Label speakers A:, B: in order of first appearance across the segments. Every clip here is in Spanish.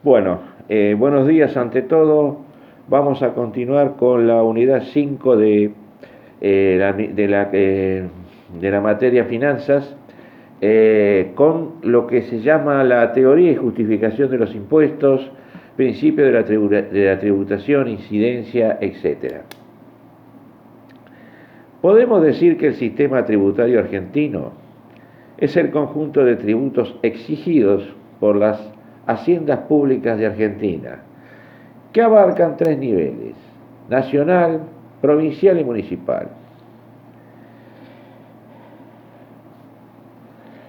A: Bueno, buenos días ante todo. Vamos a continuar con la unidad 5 de la materia finanzas, con lo que se llama la teoría y justificación de los impuestos, principio de la tributación, incidencia, etc. Podemos decir que el sistema tributario argentino es el conjunto de tributos exigidos por las haciendas públicas de Argentina, que abarcan tres niveles: nacional, provincial y municipal.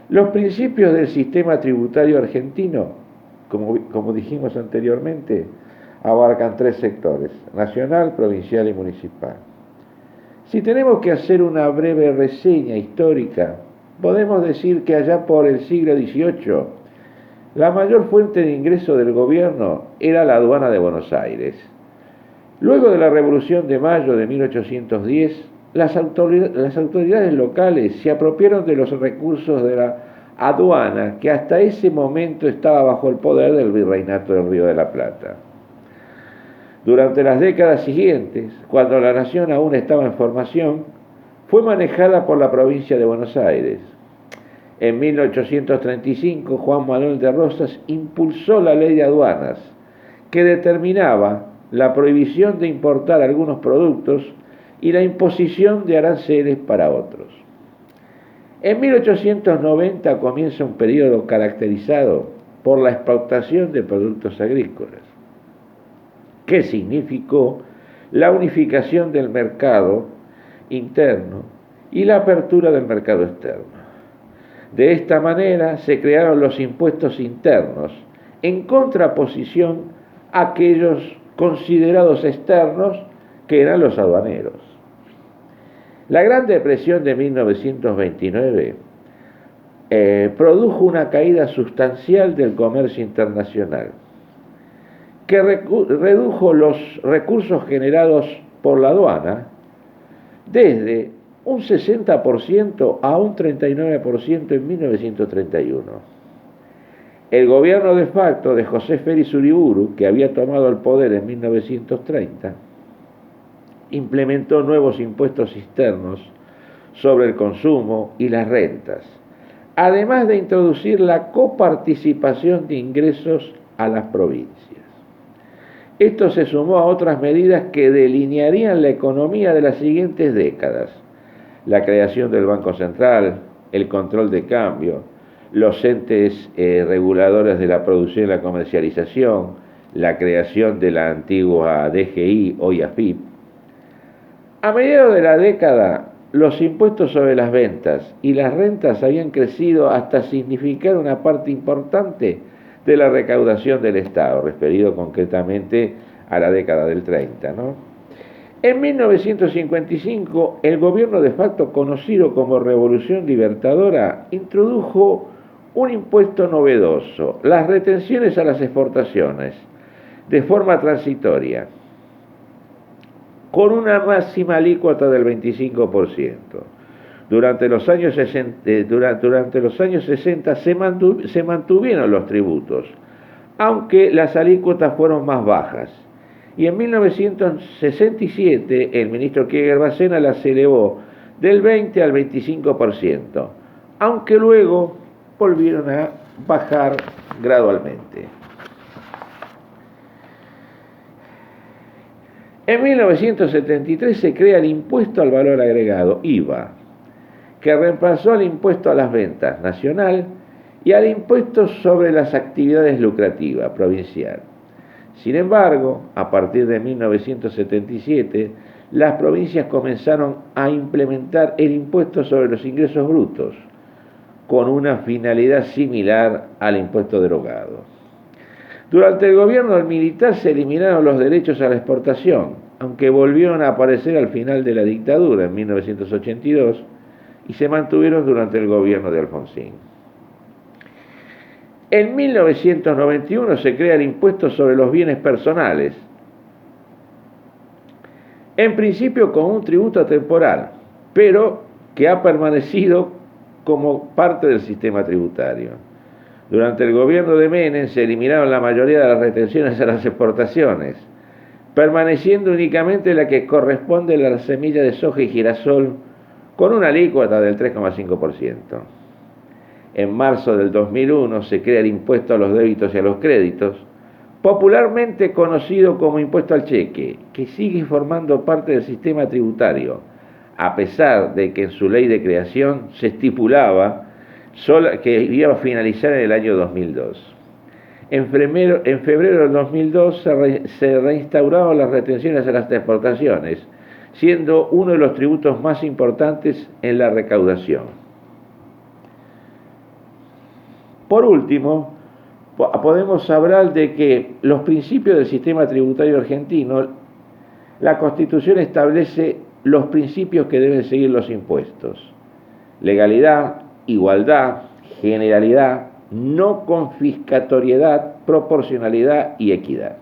A: Los principios del sistema tributario argentino, como dijimos anteriormente, abarcan tres sectores: nacional, provincial y municipal. Si tenemos que hacer una breve reseña histórica, podemos decir que allá por el siglo XVIII, la mayor fuente de ingreso del gobierno era la aduana de Buenos Aires. Luego de la Revolución de Mayo de 1810, las autoridades locales se apropiaron de los recursos de la aduana, que hasta ese momento estaba bajo el poder del Virreinato del Río de la Plata. Durante las décadas siguientes, cuando la nación aún estaba en formación, fue manejada por la provincia de Buenos Aires. En 1835, Juan Manuel de Rosas impulsó la ley de aduanas, que determinaba la prohibición de importar algunos productos y la imposición de aranceles para otros. En 1890 comienza un periodo caracterizado por la exportación de productos agrícolas, que significó la unificación del mercado interno y la apertura del mercado externo. De esta manera se crearon los impuestos internos, en contraposición a aquellos considerados externos, que eran los aduaneros. La Gran Depresión de 1929 produjo una caída sustancial del comercio internacional, que redujo los recursos generados por la aduana desde un 60% a un 39% en 1931. El gobierno de facto de José Félix Uriburu, que había tomado el poder en 1930, implementó nuevos impuestos externos sobre el consumo y las rentas, además de introducir la coparticipación de ingresos a las provincias. Esto se sumó a otras medidas que delinearían la economía de las siguientes décadas: la creación del Banco Central, el control de cambio, los entes reguladores de la producción y la comercialización, la creación de la antigua DGI, hoy AFIP. A mediados de la década, los impuestos sobre las ventas y las rentas habían crecido hasta significar una parte importante de la recaudación del Estado, referido concretamente a la década del 30, ¿no? En 1955, el gobierno de facto, conocido como Revolución Libertadora, introdujo un impuesto novedoso: las retenciones a las exportaciones, de forma transitoria, con una máxima alícuota del 25%. Durante los años 60 se mantuvieron los tributos, aunque las alícuotas fueron más bajas. Y en 1967 el ministro Kieger Bacena las elevó del 20 al 25%, aunque luego volvieron a bajar gradualmente. En 1973 se crea el impuesto al valor agregado, IVA, que reemplazó al impuesto a las ventas, nacional, y al impuesto sobre las actividades lucrativas, provincial. Sin embargo, a partir de 1977, las provincias comenzaron a implementar el impuesto sobre los ingresos brutos, con una finalidad similar al impuesto derogado. Durante el gobierno militar se eliminaron los derechos a la exportación, aunque volvieron a aparecer al final de la dictadura, en 1982, y se mantuvieron durante el gobierno de Alfonsín. En 1991 se crea el impuesto sobre los bienes personales, en principio como un tributo temporal, pero que ha permanecido como parte del sistema tributario. Durante el gobierno de Menem se eliminaron la mayoría de las retenciones a las exportaciones, permaneciendo únicamente la que corresponde a la semilla de soja y girasol, con una alícuota del 3,5%. En marzo del 2001 se crea el impuesto a los débitos y a los créditos, popularmente conocido como impuesto al cheque, que sigue formando parte del sistema tributario, a pesar de que en su ley de creación se estipulaba que iba a finalizar en el año 2002. En febrero del 2002 se reinstauraron las retenciones a las exportaciones, siendo uno de los tributos más importantes en la recaudación. Por último, podemos hablar de que los principios del sistema tributario argentino, la Constitución establece los principios que deben seguir los impuestos: legalidad, igualdad, generalidad, no confiscatoriedad, proporcionalidad y equidad.